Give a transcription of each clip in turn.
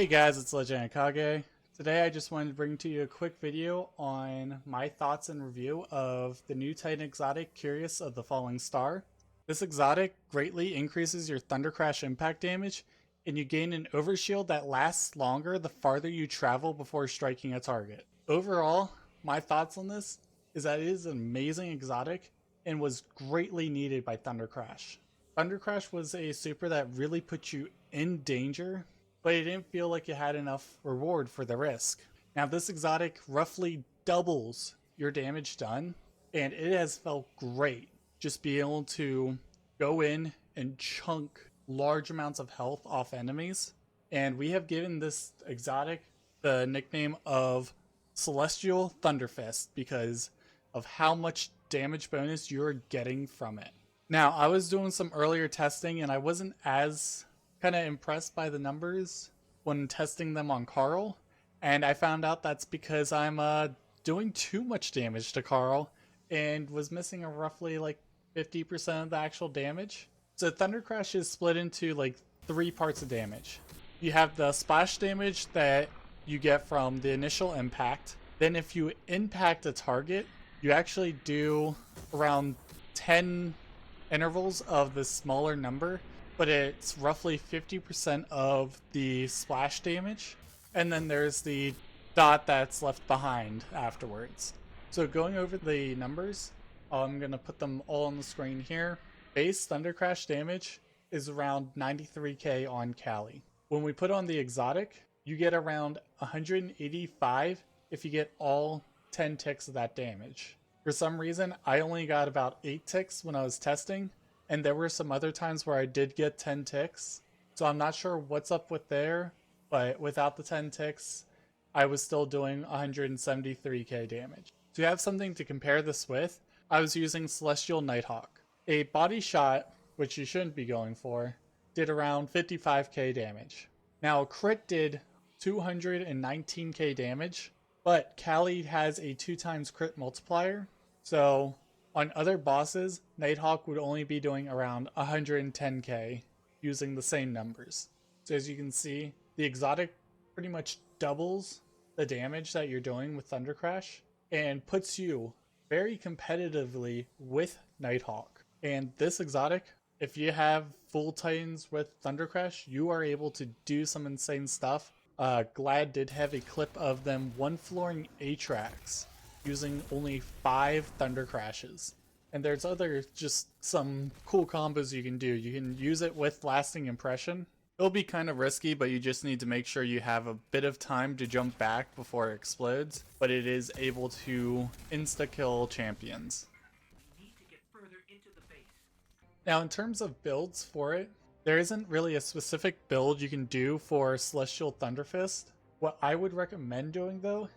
Hey guys, it's Legend Kage. Today I just wanted to bring to you a quick video on my thoughts and review of the new Titan exotic Cuirass of the Falling Star. This exotic greatly increases your Thundercrash impact damage, and you gain an overshield that lasts longer the farther you travel before striking a target. Overall, my thoughts on this is that it is an amazing exotic and was greatly needed by Thundercrash. Thundercrash was a super that really put you in danger, but it didn't feel like it had enough reward for the risk. Now, this exotic roughly doubles your damage done, and it has felt great just being able to go in and chunk large amounts of health off enemies. And we have given this exotic the nickname of Celestial Thunderfist because of how much damage bonus you're getting from it. Now, I was doing some earlier testing and I wasn't as kind of impressed by the numbers when testing them on Carl, and I found out that's because I'm doing too much damage to Carl and was missing a roughly like 50% of the actual damage. So Thundercrash is split into like 3 parts of damage. You have the splash damage that you get from the initial impact. Then if you impact a target, you actually do around 10 intervals of the smaller number, but it's roughly 50% of the splash damage. And then there's the dot that's left behind afterwards. So going over the numbers, I'm going to put them all on the screen here. Base Thundercrash damage is around 93k on Cali. When we put on the exotic, you get around 185 if you get all 10 ticks of that damage. For some reason, I only got about 8 ticks when I was testing, and there were some other times where I did get 10 ticks. So I'm not sure what's up with there, but without the 10 ticks, I was still doing 173k damage. To have something to compare this with, I was using Celestial Nighthawk. A body shot, which you shouldn't be going for, did around 55k damage. Now, crit did 219k damage, but Cali has a 2 times crit multiplier, so on other bosses, Nighthawk would only be doing around 110k using the same numbers. So as you can see, the exotic pretty much doubles the damage that you're doing with Thundercrash and puts you very competitively with Nighthawk. And this exotic, if you have full Titans with Thundercrash, you are able to do some insane stuff. Glad did have a clip of them one-flooring Atrax using only 5 Thundercrashes. And there's other just some cool combos you can do. You can use it with Lasting Impression. It'll be kind of risky, but you just need to make sure you have a bit of time to jump back before it explodes. But it is able to insta-kill champions. Now, in terms of builds for it, there isn't really a specific build you can do for Celestial Thunderfist. What I would recommend doing, though,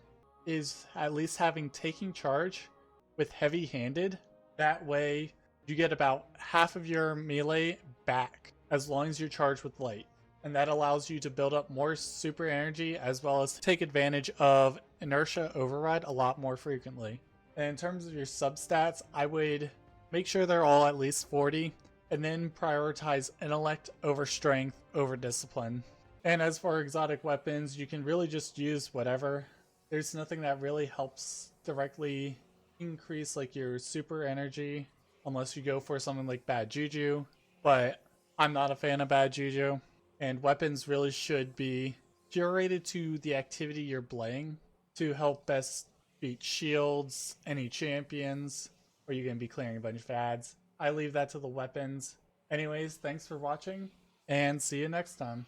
is at least having Taking Charge with Heavy Handed. That way, you get about half of your melee back as long as you're charged with light. And that allows you to build up more super energy as well as take advantage of Inertia Override a lot more frequently. And in terms of your substats, I would make sure they're all at least 40, and then prioritize Intellect over Strength over Discipline. And as for exotic weapons, you can really just use whatever. There's nothing that really helps directly increase like your super energy unless you go for something like Bad Juju, but I'm not a fan of Bad Juju, and weapons really should be curated to the activity you're playing to help best beat shields, any champions, or you're going to be clearing a bunch of ads. I leave that to the weapons. Anyways, thanks for watching, and see you next time.